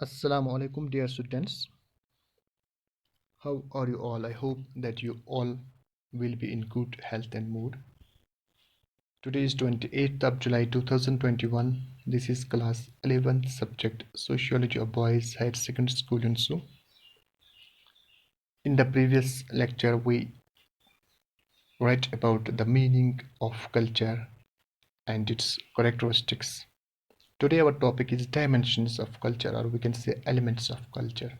Assalamu alaikum, dear students. How are you all? I hope that you all will be in good health and mood. Today is 28th of July 2021. This is class 11th subject Sociology of Boys Higher Secondary School in Su. In the previous lecture, we read about the meaning of culture and its characteristics. Today, our topic is dimensions of culture, or we can say elements of culture.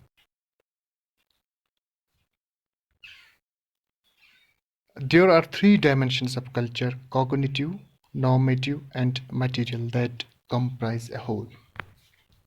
There are three dimensions of culture: cognitive, normative and material that comprise a whole.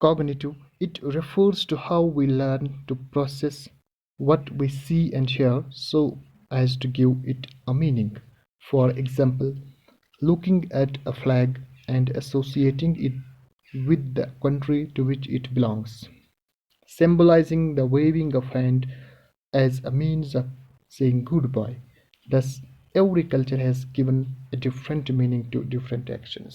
Cognitive, it refers to how we learn to process what we see and hear so as to give it a meaning. For example, looking at a flag and associating it with the country to which it belongs, symbolizing the waving of hand as a means of saying goodbye. Thus, every culture has given a different meaning to different actions.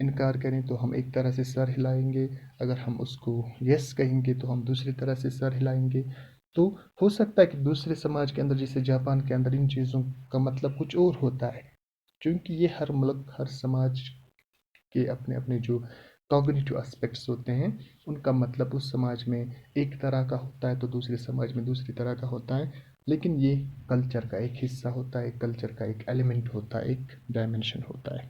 انکار کریں تو ہم ایک طرح سے سر ہلائیں گے، اگر ہم اس کو یس کہیں گے تو ہم دوسری طرح سے سر ہلائیں گے. تو ہو سکتا ہے کہ دوسرے سماج کے اندر، جیسے جاپان کے اندر، ان چیزوں کا مطلب کچھ اور ہوتا ہے، کیونکہ یہ ہر ملک، ہر سماج کے اپنے اپنے جو کوگنیٹو اسپیکٹس ہوتے ہیں، ان کا مطلب اس سماج میں ایک طرح کا ہوتا ہے تو دوسرے سماج میں دوسری طرح کا ہوتا ہے. لیکن یہ کلچر کا ایک حصہ ہوتا ہے، ایک کلچر کا ایک ایلیمنٹ ہوتا ہے، ایک ڈائمنشن ہوتا ہے.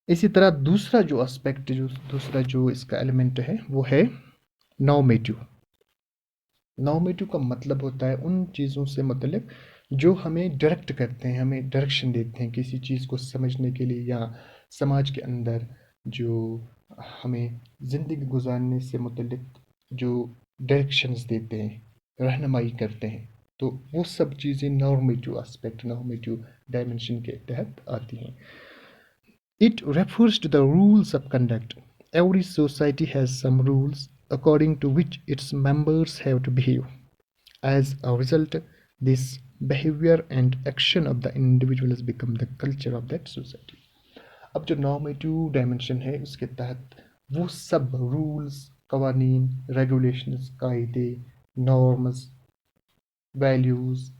اسی طرح دوسرا جو اس کا ایلیمنٹ ہے وہ ہے نارمیٹو. نارمیٹو کا مطلب ہوتا ہے ان چیزوں سے متعلق جو ہمیں ڈائریکٹ کرتے ہیں، ہمیں ڈائریکشن دیتے ہیں کسی چیز کو سمجھنے کے لیے، یا سماج کے اندر جو ہمیں زندگی گزارنے سے متعلق جو ڈائریکشنز دیتے ہیں، رہنمائی کرتے ہیں. تو وہ سب چیزیں نارمیٹو اسپیکٹ، نارمیٹو ڈائمنشن کے تحت آتی ہیں. It refers to the rules of conduct. Every society has some rules according to which its members have to behave. As a result, this behavior and action of the individuals become the culture of that society. اب جو normative dimension ہے اس کے تحت وہ سب rules, قوانین، regulations, قاعدے، norms, values,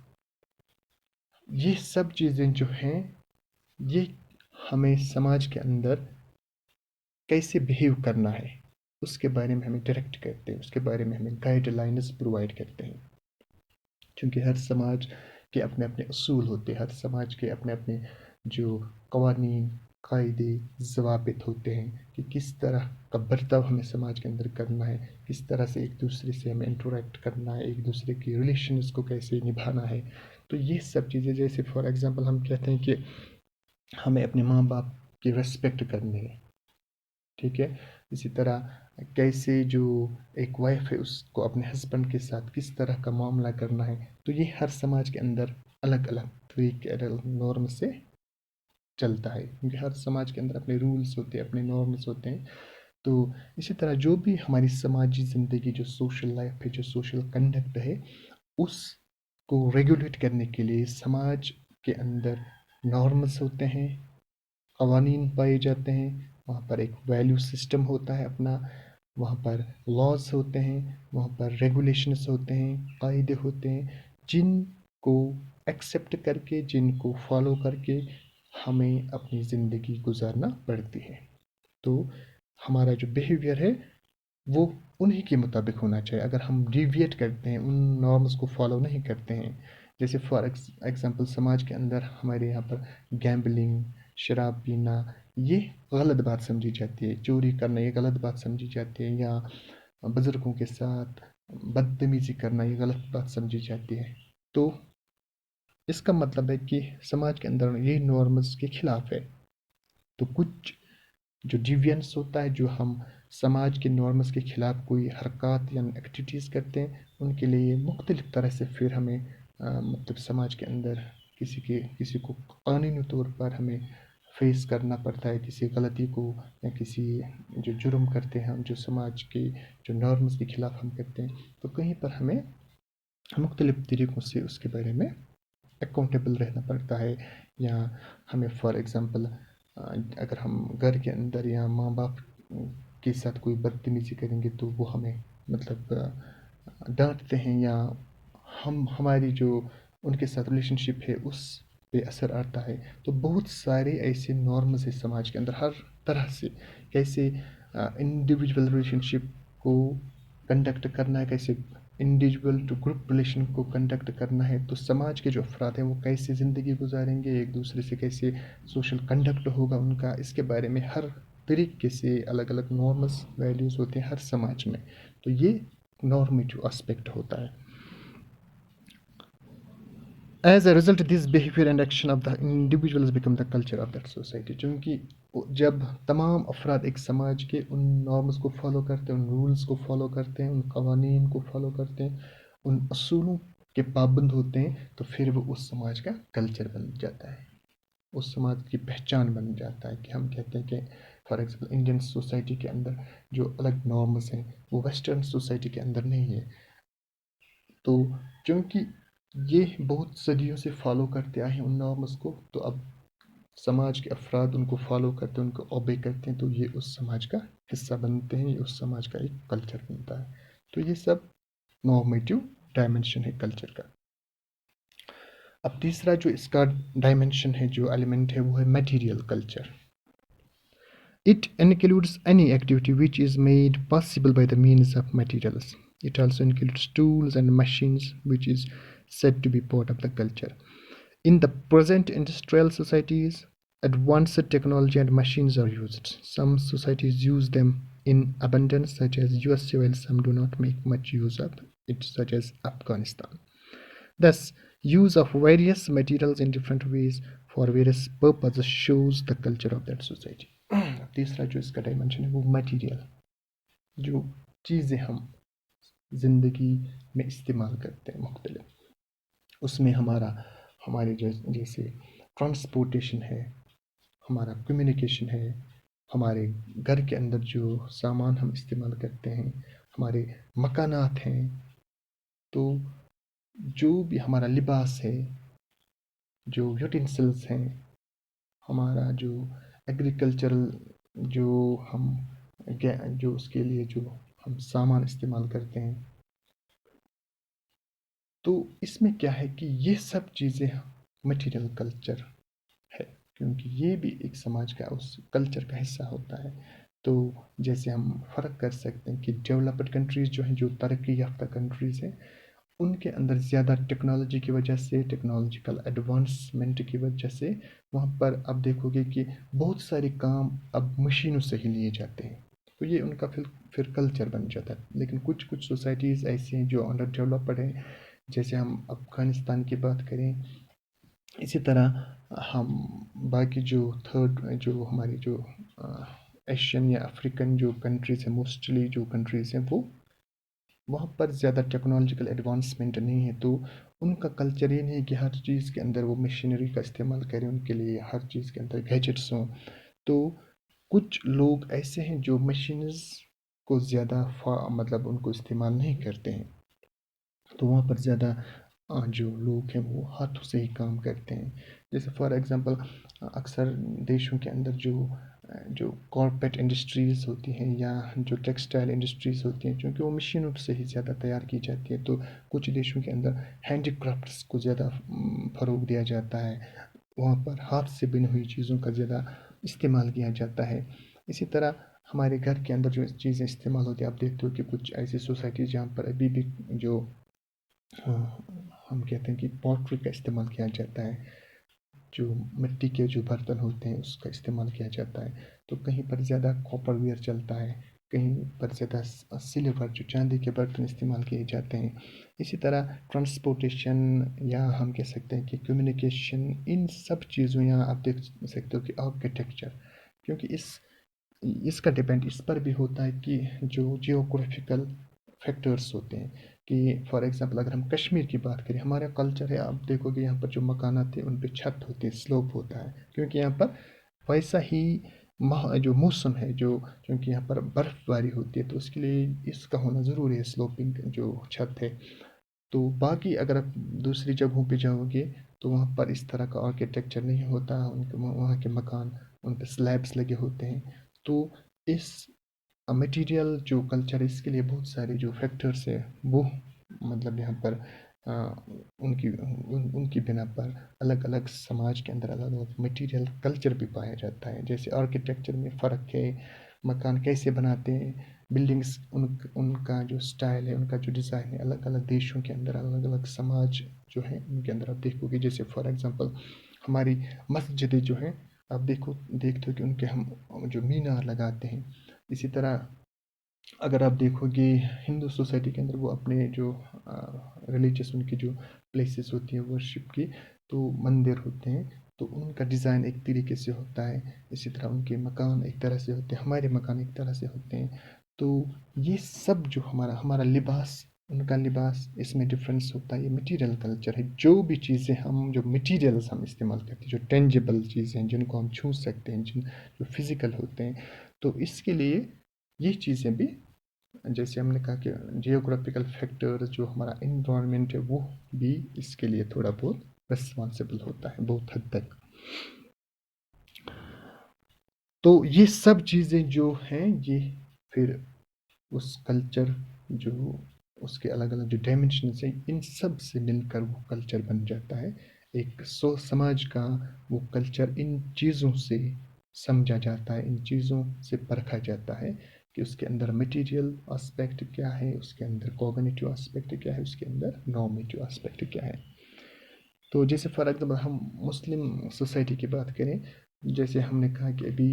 یہ سب چیزیں جو ہیں یہ ہمیں سماج کے اندر کیسے بہیو کرنا ہے اس کے بارے میں ہمیں ڈائریکٹ کرتے ہیں، اس کے بارے میں ہمیں گائیڈ لائنز پرووائڈ کرتے ہیں. چونکہ ہر سماج کے اپنے اپنے اصول ہوتے ہیں، ہر سماج کے اپنے اپنے جو قوانین، قاعدے، ضوابط ہوتے ہیں کہ کس طرح کا برتاؤ ہمیں سماج کے اندر کرنا ہے، کس طرح سے ایک دوسرے سے ہمیں انٹریکٹ کرنا ہے، ایک دوسرے کی ریلیشنز کو کیسے نبھانا ہے. تو یہ سب چیزیں، جیسے فار ایگزامپل ہم کہتے ہیں کہ ہمیں اپنے ماں باپ کی ریسپیکٹ کرنی ہے، ٹھیک ہے. اسی طرح کیسے جو ایک وائف ہے اس کو اپنے ہسبینڈ کے ساتھ کس طرح کا معاملہ کرنا ہے. تو یہ ہر سماج کے اندر الگ الگ طریقے، نارم سے چلتا ہے، کیونکہ ہر سماج کے اندر اپنے رولز ہوتے ہیں، اپنے نارمز ہوتے ہیں. تو اسی طرح جو بھی ہماری سماجی زندگی، جو سوشل لائف ہے، جو سوشل کنڈکٹ ہے، اس کو ریگولیٹ کرنے کے لیے سماج کے اندر نارمز ہوتے ہیں، قوانین پائے جاتے ہیں، وہاں پر ایک ویلیو سسٹم ہوتا ہے اپنا، وہاں پر لاز ہوتے ہیں، وہاں پر ریگولیشنز ہوتے ہیں، قاعدے ہوتے ہیں، جن کو ایکسیپٹ کر کے، جن کو فالو کر کے ہمیں اپنی زندگی گزارنا پڑتی ہے. تو ہمارا جو بیہیویئر ہے وہ انہی کے مطابق ہونا چاہیے. اگر ہم ڈیویٹ کرتے ہیں، ان نارمز کو فالو نہیں کرتے ہیں، جیسے فار ایگزامپل سماج کے اندر ہمارے یہاں پر گیمبلنگ، شراب پینا، یہ غلط بات سمجھی جاتی ہے، چوری کرنا یہ غلط بات سمجھی جاتی ہے، یا بزرگوں کے ساتھ بدتمیزی کرنا یہ غلط بات سمجھی جاتی ہے. تو اس کا مطلب ہے کہ سماج کے اندر یہ نارمز کے خلاف ہے. تو کچھ جو ڈیوینس ہوتا ہے، جو ہم سماج کے نارمز کے خلاف کوئی حرکات یا ایکٹیویٹیز کرتے ہیں، ان کے لیے مختلف طرح سے پھر ہمیں مطلب سماج کے اندر کسی کو قانونی طور پر ہمیں فیس کرنا پڑتا ہے، کسی غلطی کو یا کسی جو جرم کرتے ہیں ہم، جو سماج کے جو نارمز کے خلاف ہم کرتے ہیں، تو کہیں پر ہمیں مختلف طریقوں سے اس کے بارے میں اکاؤنٹیبل رہنا پڑتا ہے. یا ہمیں فار ایگزامپل اگر ہم گھر کے اندر یا ماں باپ کے ساتھ کوئی بدتمیزی کریں گے تو وہ ہمیں مطلب ڈانٹتے ہیں، یا ہماری جو ان کے ساتھ ریلیشن شپ ہے اس پہ اثر آتا ہے. تو بہت سارے ایسے نارمز ہیں سماج کے اندر، ہر طرح سے کیسے انڈیویجول ریلیشن شپ کو کنڈکٹ کرنا ہے، کیسے انڈیویجول ٹو گروپ ریلیشن کو کنڈکٹ کرنا ہے. تو سماج کے جو افراد ہیں وہ کیسے زندگی گزاریں گے، ایک دوسرے سے کیسے سوشل کنڈکٹ ہوگا ان کا، اس کے بارے میں ہر طریقے سے الگ الگ نارمز، ویلیوز ہوتے ہیں ہر سماج میں. تو یہ نارمیٹو اسپیکٹ ہوتا ہے. As a result, this behavior and action of the individuals become the culture of that society. چونکہ جب تمام افراد ایک سماج کے ان نارمز کو فالو کرتے ہیں، ان رولز کو فالو کرتے ہیں، ان قوانین کو فالو کرتے ہیں، ان اصولوں کے پابند ہوتے ہیں، تو پھر وہ اس سماج کا کلچر بن جاتا ہے، اس سماج کی پہچان بن جاتا ہے. کہ ہم کہتے ہیں کہ فار ایگزامپل انڈین سوسائٹی کے اندر جو الگ نارمز ہیں وہ ویسٹرن سوسائٹی کے اندر نہیں ہے. تو چونکہ یہ بہت صدیوں سے فالو کرتے آئے ہیں ان نارمز کو، تو اب سماج کے افراد ان کو فالو کرتے ہیں، ان کو اوبے کرتے ہیں، تو یہ اس سماج کا حصہ بنتے ہیں، یہ اس سماج کا ایک کلچر بنتا ہے. تو یہ سب نارمیٹیو ڈائمنشن ہے کلچر کا. اب تیسرا جو اس کا ڈائمنشن ہے، جو ایلیمنٹ ہے، وہ ہے material culture. It includes any activity which is made possible by the means of materials. It also includes tools and machines, which is said to be part of the culture. In the present industrial societies, advanced technology and machines are used. Some societies use them in abundance, such as USA, while some do not make much use of it, such as Afghanistan. Thus, use of various materials in different ways for various purposes shows the culture of that society. تیسرا جو اس کا dimension ہے وہ material, جو چیزیں ہم زندگی میں استعمال کرتے ہیں مختلف، اس میں ہمارے جیسے ٹرانسپورٹیشن ہے، ہمارا کمیونیکیشن ہے، ہمارے گھر کے اندر جو سامان ہم استعمال کرتے ہیں، ہمارے مکانات ہیں، تو جو بھی ہمارا لباس ہے، جو یوٹینسلس ہیں، ہمارا جو ایگریکلچرل جو ہم جو اس کے لیے جو ہم سامان استعمال کرتے ہیں، تو اس میں کیا ہے کہ یہ سب چیزیں مٹیریل کلچر ہے، کیونکہ یہ بھی ایک سماج کا اس کلچر کا حصہ ہوتا ہے. تو جیسے ہم فرق کر سکتے ہیں کہ ڈیولپڈ کنٹریز جو ہیں، جو ترقی یافتہ کنٹریز ہیں، ان کے اندر زیادہ ٹیکنالوجی کی وجہ سے، ٹیکنالوجیکل ایڈوانسمنٹ کی وجہ سے وہاں پر اب دیکھو گے کہ بہت سارے کام اب مشینوں سے ہی لیے جاتے ہیں، تو یہ ان کا پھر کلچر بن جاتا ہے. لیکن کچھ سوسائٹیز ایسی ہیں جو انڈر ڈیولپڈ ہیں، جیسے ہم افغانستان کی بات کریں، اسی طرح ہم باقی جو ہماری جو ایشین یا افریقن جو کنٹریز ہیں، موسٹلی جو کنٹریز ہیں، وہ وہاں پر زیادہ ٹیکنالوجیکل ایڈوانسمنٹ نہیں ہے، تو ان کا کلچر یہ نہیں ہے کہ ہر چیز کے اندر وہ مشینری کا استعمال کریں، ان کے لیے ہر چیز کے اندر گیجٹس ہوں. تو کچھ لوگ ایسے ہیں جو مشینز کو زیادہ مطلب ان کو استعمال نہیں کرتے ہیں، تو وہاں پر زیادہ جو لوگ ہیں وہ ہاتھوں سے ہی کام کرتے ہیں. جیسے فار ایگزامپل اکثر دیشوں کے اندر جو کارپیٹ انڈسٹریز ہوتی ہیں یا جو ٹیکسٹائل انڈسٹریز ہوتی ہیں، چونکہ وہ مشینوں سے ہی زیادہ تیار کی جاتی ہے، تو کچھ دیشوں کے اندر ہینڈی کرافٹس کو زیادہ فروغ دیا جاتا ہے، وہاں پر ہاتھ سے بنی ہوئی چیزوں کا زیادہ استعمال کیا جاتا ہے. اسی طرح ہمارے گھر کے اندر جو چیزیں استعمال ہوتی ہیں، آپ دیکھتے ہو کہ کچھ ایسی سوسائٹیز جہاں پر ابھی بھی جو ہم کہتے ہیں کہ پوٹری کا استعمال کیا جاتا ہے، جو مٹی کے جو برتن ہوتے ہیں اس کا استعمال کیا جاتا ہے. تو کہیں پر زیادہ کاپر ویئر چلتا ہے، کہیں پر زیادہ سلور جو چاندی کے برتن استعمال کیے جاتے ہیں. اسی طرح ٹرانسپورٹیشن یا ہم کہہ سکتے ہیں کہ کمیونیکیشن، ان سب چیزوں، یا آپ دیکھ سکتے ہو کہ آرکیٹیکچر، کیونکہ اس کا ڈپینڈ اس پر بھی ہوتا ہے کہ جو جیوگرافیکل فیکٹرز ہوتے ہیں، کہ فار ایگزامپل اگر ہم کشمیر کی بات کریں، ہمارا کلچر ہے، آپ دیکھو گے یہاں پر جو مکانات ہیں ان پہ چھت ہوتی ہے، سلوپ ہوتا ہے، کیونکہ یہاں پر ویسا ہی جو موسم ہے، کیونکہ یہاں پر برف باری ہوتی ہے، تو اس کے لیے اس کا ہونا ضروری ہے، سلوپنگ جو چھت ہے. تو باقی اگر آپ دوسری جگہوں پہ جاؤ گے تو وہاں پر اس طرح کا آرکیٹیکچر نہیں ہوتا، وہاں کے مکان ان پہ سلیبس لگے ہوتے ہیں. تو اس مٹیریل جو کلچر ہے، اس کے لیے بہت سارے جو فیکٹرس ہیں، وہ مطلب یہاں پر ان کی بنا پر الگ الگ سماج کے اندر الگ الگ مٹیریل کلچر بھی پایا جاتا ہے. جیسے آرکیٹیکچر میں فرق ہے، مکان کیسے بناتے ہیں، بلڈنگس، ان کا جو سٹائل ہے، ان کا جو ڈیزائن ہے، الگ الگ دیشوں کے اندر الگ الگ سماج جو ہیں ان کے اندر آپ دیکھو گے. جیسے فار ایگزامپل ہماری مسجدیں جو ہیں، آپ دیکھتے ہو کہ ان کے ہم جو مینار لگاتے ہیں. اسی طرح اگر آپ دیکھو گے ہندو سوسائٹی کے اندر، وہ اپنے جو ریلیجیس ان کی جو پلیسز ہوتی ہیں ورشپ کی، تو مندر ہوتے ہیں، تو ان کا ڈیزائن ایک طریقے سے ہوتا ہے. اسی طرح ان کے مکان ایک طرح سے ہوتے ہیں، ہمارے مکان ایک طرح سے ہوتے ہیں. تو یہ سب جو ہمارا لباس، ان کا لباس، اس میں ڈفرینس ہوتا ہے. یہ مٹیریل کلچر ہے. جو بھی چیزیں جو مٹیریلز ہم استعمال کرتے ہیں، جو ٹینجیبل چیزیں ہیں، جن کو ہم چھو سکتے ہیں، جو فزیکل ہوتے ہیں، تو اس کے لیے یہ چیزیں بھی، جیسے ہم نے کہا کہ جیوگرافیکل فیکٹر جو ہمارا انوائرمنٹ ہے، وہ بھی اس کے لیے تھوڑا بہت رسپانسبل ہوتا ہے بہت حد تک. تو یہ سب چیزیں جو ہیں یہ پھر اس کلچر جو اس کے الگ الگ جو ڈائمنشنز ہیں ان سب سے مل کر وہ کلچر بن جاتا ہے. ایک سماج کا وہ کلچر ان چیزوں سے سمجھا جاتا ہے، ان چیزوں سے پرکھا جاتا ہے کہ اس کے اندر مٹیریل اسپیکٹ کیا ہے، اس کے اندر کوگنیٹیو اسپیکٹ کیا ہے، اس کے اندر نارمیٹیو اسپیکٹ کیا ہے. تو جیسے فار ایگزامپل ہم مسلم سوسائٹی کی بات کریں، جیسے ہم نے کہا کہ ابھی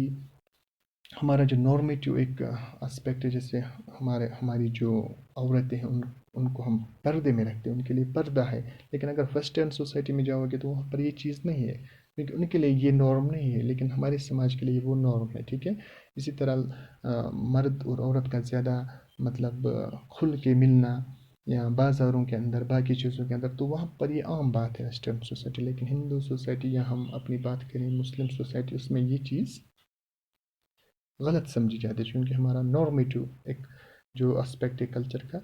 ہمارا جو نارمیٹیو ایک اسپیکٹ ہے، جیسے ہماری جو عورتیں ہیں ان کو ہم پردے میں رکھتے ہیں، ان کے لیے پردہ ہے. لیکن اگر ویسٹرن سوسائٹی میں جاؤ گے تو وہاں پر یہ چیز نہیں ہے، کیونکہ ان کے لیے یہ نارم نہیں ہے، لیکن ہمارے سماج کے لیے وہ نارم ہے. ٹھیک ہے. اسی طرح مرد اور عورت کا زیادہ مطلب کھل کے ملنا یا بازاروں کے اندر باقی چیزوں کے اندر، تو وہاں پر یہ عام بات ہے ویسٹرن سوسائٹی. لیکن ہندو سوسائٹی یا ہم اپنی بات کریں مسلم سوسائٹی، اس میں یہ چیز غلط سمجھی جاتی ہے، کیونکہ ہمارا نارمیٹیو ایک جو اسپیکٹ ہے کلچر کا،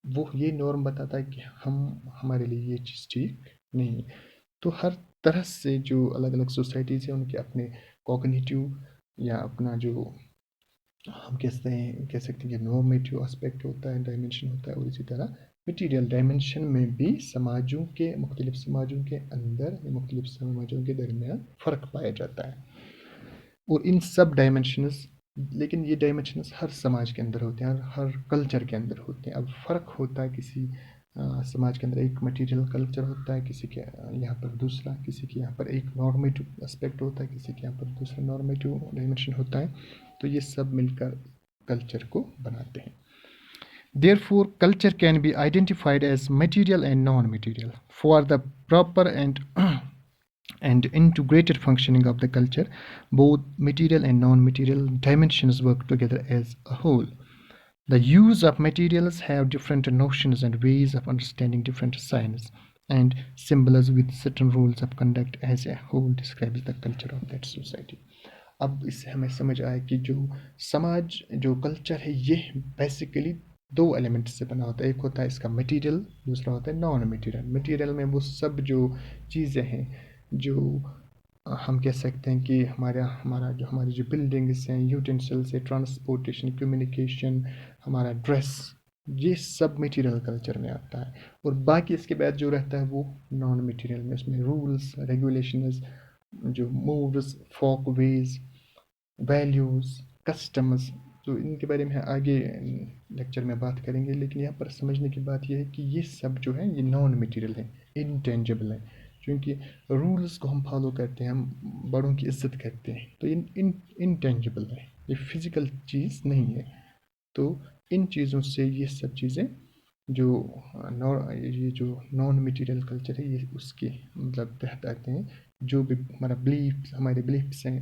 وہ یہ نارم بتاتا ہے کہ ہمارے لیے یہ چیز ٹھیک نہیں ہے. تو ہر طرح سے جو الگ الگ سوسائٹیز ہیں ان کے اپنے کوگنیٹیو یا اپنا جو ہم کہہ سکتے ہیں کہ نارمیٹیو اسپیکٹ ہوتا ہے، ڈائمنشن ہوتا ہے. اور اسی طرح مٹیریل ڈائمنشن میں بھی مختلف سماجوں کے اندر یا مختلف سماجوں کے درمیان فرق پایا جاتا ہے. اور ان سب ڈائمنشنز، لیکن یہ ڈائمنشنز ہر سماج کے اندر ہوتے ہیں، ہر کلچر کے اندر ہوتے ہیں. اب فرق ہوتا ہے کسی سماج کے اندر ایک مٹیریل کلچر ہوتا ہے، کسی کے یہاں پر دوسرا، کسی کے یہاں پر ایک نارمیٹیو اسپیکٹ ہوتا ہے، کسی کے یہاں پر دوسرا نارمیٹیو ڈائمنشن ہوتا ہے. تو یہ سب مل کر کلچر کو بناتے ہیں. Therefore, culture can be identified as material and non-material. For the proper and integrated functioning of the culture, both material and non-material dimensions work together as a whole. The use of materials have different notions and ways of understanding different signs and symbols with certain rules of conduct as a whole describes the culture of that society. اب اس سے ہمیں سمجھ آئے کہ جو سماج جو culture ہے یہ بیسیکلی دو ایلیمنٹ سے بنا ہوتا ہے. ایک ہوتا ہے اس کا مٹیریل، دوسرا ہوتا ہے نان مٹیریل. مٹیریل میں وہ سب جو چیزیں ہیں جو ہم کہہ سکتے ہیں کہ ہماری جو بلڈنگس ہیں، یوٹینسلس ہے، ٹرانسپورٹیشن، کمیونیکیشن، ہمارا ڈریس، یہ سب مٹیریل کلچر میں آتا ہے. اور باقی اس کے بعد جو رہتا ہے وہ نان مٹیریل میں، اس میں رولس ریگولیشنز، جو مووز، فوک ویز، ویلیوز، کسٹمز، تو ان کے بارے میں آگے لیکچر میں بات کریں گے. لیکن یہاں پر سمجھنے کی بات یہ ہے کہ یہ سب جو ہیں یہ نان مٹیریل ہیں، انٹینجبل ہیں. کیونکہ رولز کو ہم فالو کرتے ہیں، ہم بڑوں کی عزت کرتے ہیں، تو انٹینجبل ہے، یہ فزیکل چیز نہیں ہے. تو ان چیزوں سے یہ سب چیزیں یہ جو نان میٹیریل کلچر ہے یہ اس کے مطلب تحت آتے ہیں. جو بھی ہمارے بلیفس ہیں،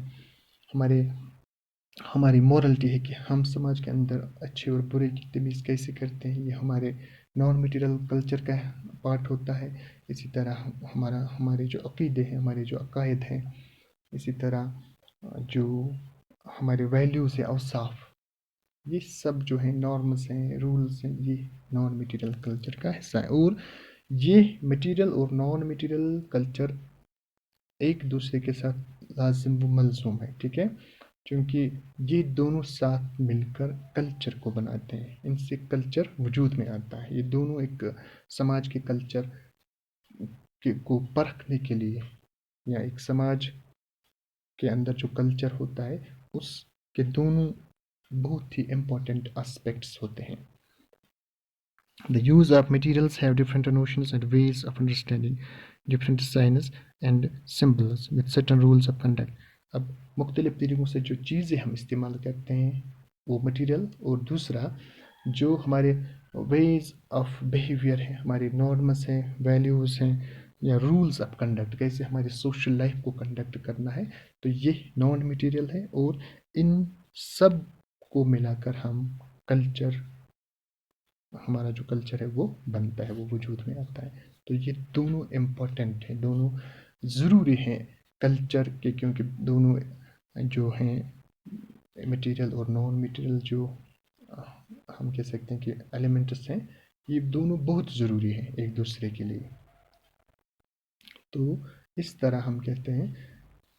ہماری مورلٹی ہے کہ ہم سماج کے اندر اچھے اور برے کی تمیز کیسے کرتے ہیں، یہ ہمارے نان میٹیریل کلچر کا پارٹ ہوتا ہے. اسی طرح ہمارے جو عقیدے ہیں، ہمارے جو عقائد ہیں، اسی طرح جو ہمارے ویلیوز ہیں، اوصاف، یہ سب جو ہیں نارمز ہیں، رولز ہیں، یہ نان میٹیریل کلچر کا حصہ ہے. اور یہ میٹیریل اور نان میٹیریل کلچر ایک دوسرے کے ساتھ لازم و ملزوم ہے. ٹھیک ہے. کیونکہ یہ دونوں ساتھ مل کر کلچر کو بناتے ہیں، ان سے کلچر وجود میں آتا ہے. یہ دونوں ایک سماج کے کلچر کو پرکھنے کے لیے، یا ایک سماج کے اندر جو کلچر ہوتا ہے اس کے دونوں بہت ہی امپورٹنٹ اسپیکٹس ہوتے ہیں. The use of materials have different notions and ways of understanding different signs and symbols with certain rules of conduct. اب مختلف طریقوں سے جو چیزیں ہم استعمال کرتے ہیں وہ مٹیریل، اور دوسرا جو ہمارے ویز آف بیہیویئر ہیں، ہمارے نارمس ہیں، ویلیوز ہیں، یا رولز آف کنڈکٹ، کیسے ہماری سوشل لائف کو کنڈکٹ کرنا ہے، تو یہ نان مٹیریل ہے. اور ان سب کو ملا کر ہم کلچر، ہمارا جو کلچر ہے وہ بنتا ہے، وہ وجود میں آتا ہے. تو یہ دونوں امپورٹنٹ ہیں، دونوں ضروری ہیں کلچر کے، کیونکہ دونوں جو ہیں مٹیریل اور نان مٹیریل جو ہم کہہ سکتے ہیں کہ ایلیمنٹس ہیں، یہ دونوں بہت ضروری ہیں ایک دوسرے کے لیے. تو اس طرح ہم کہتے ہیں